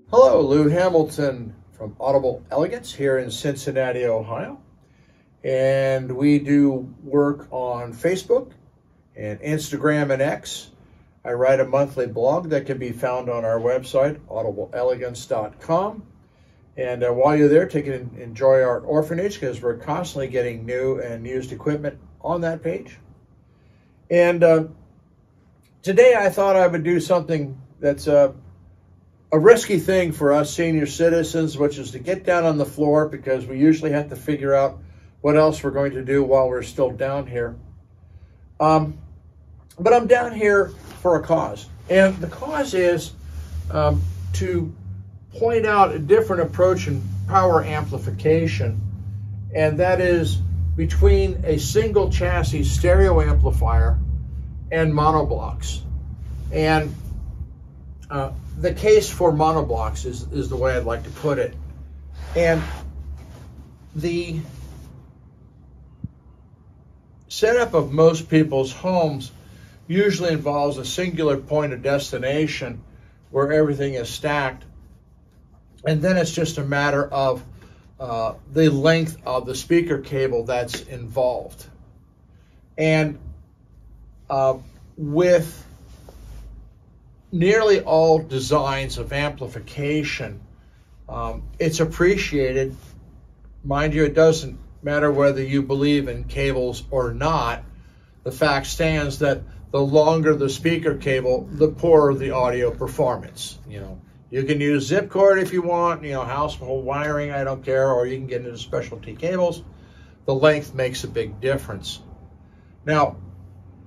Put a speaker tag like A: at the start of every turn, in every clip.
A: Hello, Lou Hamilton from Audible Elegance here in Cincinnati, Ohio. And we do work on Facebook and Instagram and X. I write a monthly blog that can be found on our website, audibleelegance.com. And while you're there, take and enjoy our orphanage because we're constantly getting new and used equipment on that page. And today I thought I would do something that's a risky thing for us senior citizens, which is to get down on the floor because we usually have to figure out what else we're going to do while we're still down here. But I'm down here for a cause. And the cause is to point out a different approach in power amplification. And that is between a single chassis stereo amplifier and monoblocks. And the case for monoblocks is the way I'd like to put it. And the setup of most people's homes usually involves a singular point of destination where everything is stacked. And then it's just a matter of the length of the speaker cable that's involved. And with nearly all designs of amplification, it's appreciated. Mind you, it doesn't matter whether you believe in cables or not. The fact stands that the longer the speaker cable, the poorer the audio performance. You can use zip cord if you want, household wiring, I don't care, or you can get into specialty cables. The length makes a big difference. Now,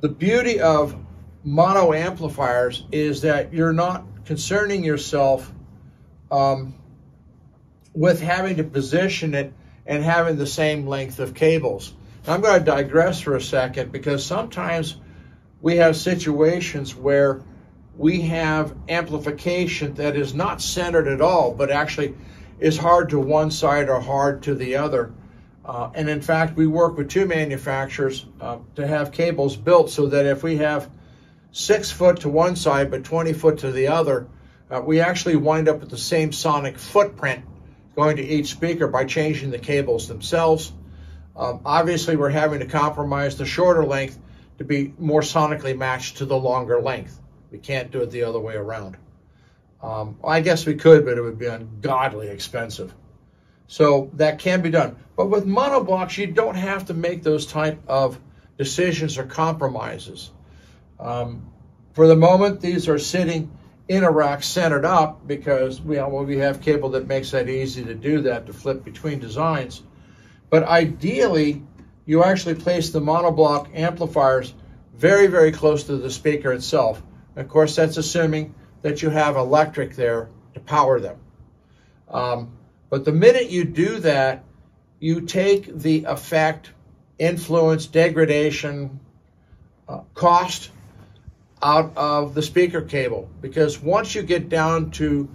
A: the beauty of mono amplifiers is that you're not concerning yourself with having to position it and having the same length of cables. Now, I'm going to digress for a second because sometimes we have situations where we have amplification that is not centered at all, but actually is hard to one side or hard to the other. And in fact, we work with two manufacturers to have cables built so that if we have 6 foot to one side but 20 foot to the other, we actually wind up with the same sonic footprint going to each speaker by changing the cables themselves. Obviously, we're having to compromise the shorter length to be more sonically matched to the longer length. We can't do it the other way around. I guess we could, but it would be ungodly expensive. So that can be done. But with monoblocks, you don't have to make those type of decisions or compromises. For the moment, these are sitting in a rack centered up because we have cable that makes that easy to do that, to flip between designs. But ideally, you actually place the monoblock amplifiers very, very close to the speaker itself. Of course, that's assuming that you have electric there to power them. But the minute you do that, you take the effect, influence, degradation, cost out of the speaker cable. Because once you get down to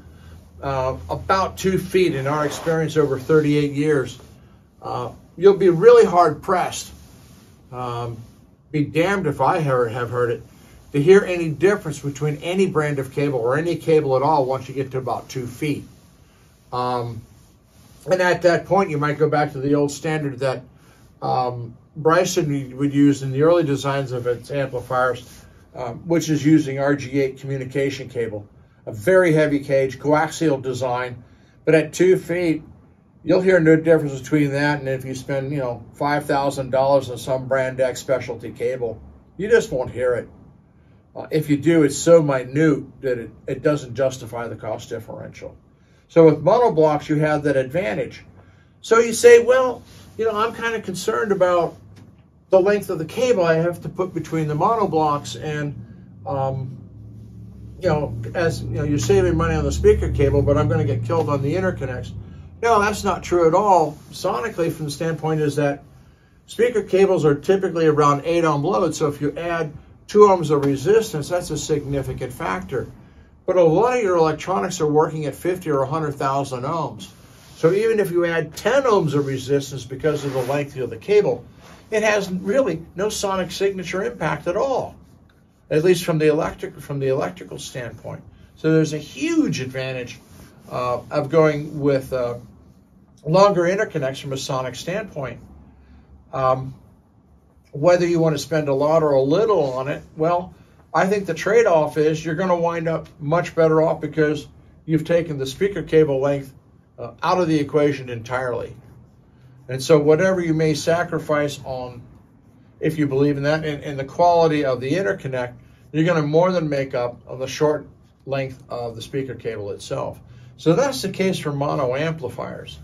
A: about 2 feet, in our experience over 38 years, you'll be really hard pressed. Be damned if I have heard it, to hear any difference between any brand of cable or any cable at all once you get to about 2 feet. And at that point, you might go back to the old standard that Bryson would use in the early designs of its amplifiers, which is using RG8 communication cable. A very heavy cage, coaxial design, but at 2 feet, you'll hear no difference between that and if you spend, $5,000 on some brand X specialty cable. You just won't hear it. If you do, it's so minute that it doesn't justify the cost differential. So with monoblocks, you have that advantage. So you say, well, I'm kind of concerned about the length of the cable I have to put between the monoblocks, and you're saving money on the speaker cable, but I'm going to get killed on the interconnects. No, that's not true at all. Sonically, from the standpoint is that speaker cables are typically around 8 ohm load, so if you add 2 ohms of resistance, that's a significant factor. But a lot of your electronics are working at 50 or 100,000 ohms. So even if you add 10 ohms of resistance because of the length of the cable, it has really no sonic signature impact at all, at least from the electrical standpoint. So there's a huge advantage of going with longer interconnects from a sonic standpoint. Whether you want to spend a lot or a little on it, well, I think the trade-off is you're going to wind up much better off because you've taken the speaker cable length out of the equation entirely. And so whatever you may sacrifice on, if you believe in that, and the quality of the interconnect, you're going to more than make up on the short length of the speaker cable itself. So that's the case for mono amplifiers.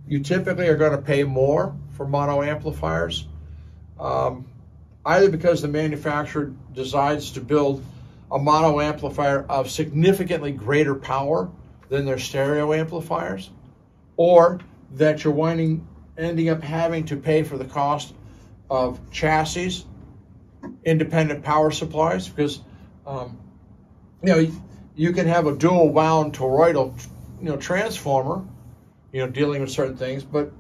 A: You typically are going to pay more for mono amplifiers, either because the manufacturer decides to build a mono amplifier of significantly greater power than their stereo amplifiers, or that you're ending up having to pay for the cost of chassis, independent power supplies, because you can have a dual wound toroidal transformer, dealing with certain things, but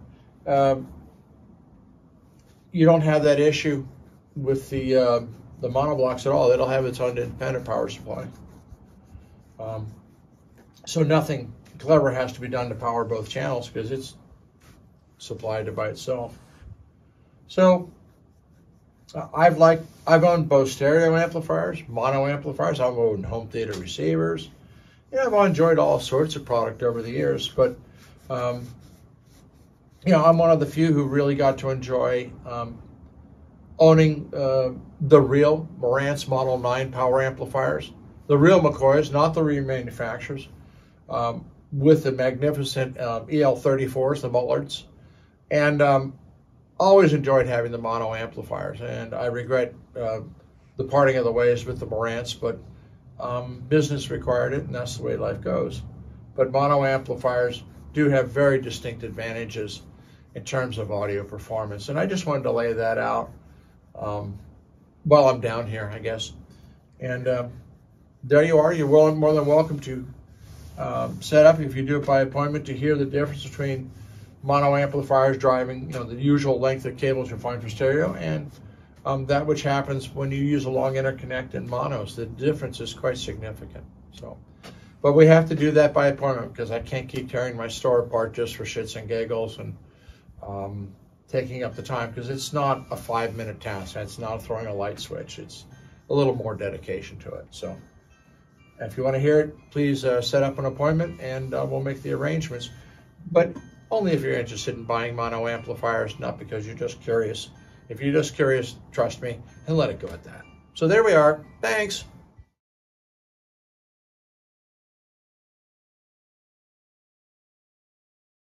A: you don't have that issue with the monoblocks at all. It'll have its own independent power supply. So nothing clever has to be done to power both channels because it's supplied by itself. So I've owned both stereo amplifiers, mono amplifiers. I've owned home theater receivers. I've enjoyed all sorts of product over the years, but I'm one of the few who really got to enjoy owning the real Marantz Model 9 power amplifiers, the real McCoys, not the remanufacturers, with the magnificent EL34s, the Mullards, and always enjoyed having the mono amplifiers. And I regret the parting of the ways with the Marantz, but business required it, and that's the way life goes. But mono amplifiers do have very distinct advantages in terms of audio performance, and I just wanted to lay that out while I'm down here, I guess. And there you are. You're more than welcome to set up, if you do it by appointment, to hear the difference between mono amplifiers driving the usual length of cables you find for stereo and that which happens when you use a long interconnect in monos. The difference is quite significant. So, but we have to do that by appointment because I can't keep tearing my store apart just for shits and giggles and taking up the time, because it's not a 5-minute task. It's not throwing a light switch. It's a little more dedication to it. So if you want to hear it, please set up an appointment and we'll make the arrangements. But only if you're interested in buying mono amplifiers, not because you're just curious. If you're just curious, trust me, and let it go at that. So there we are. Thanks.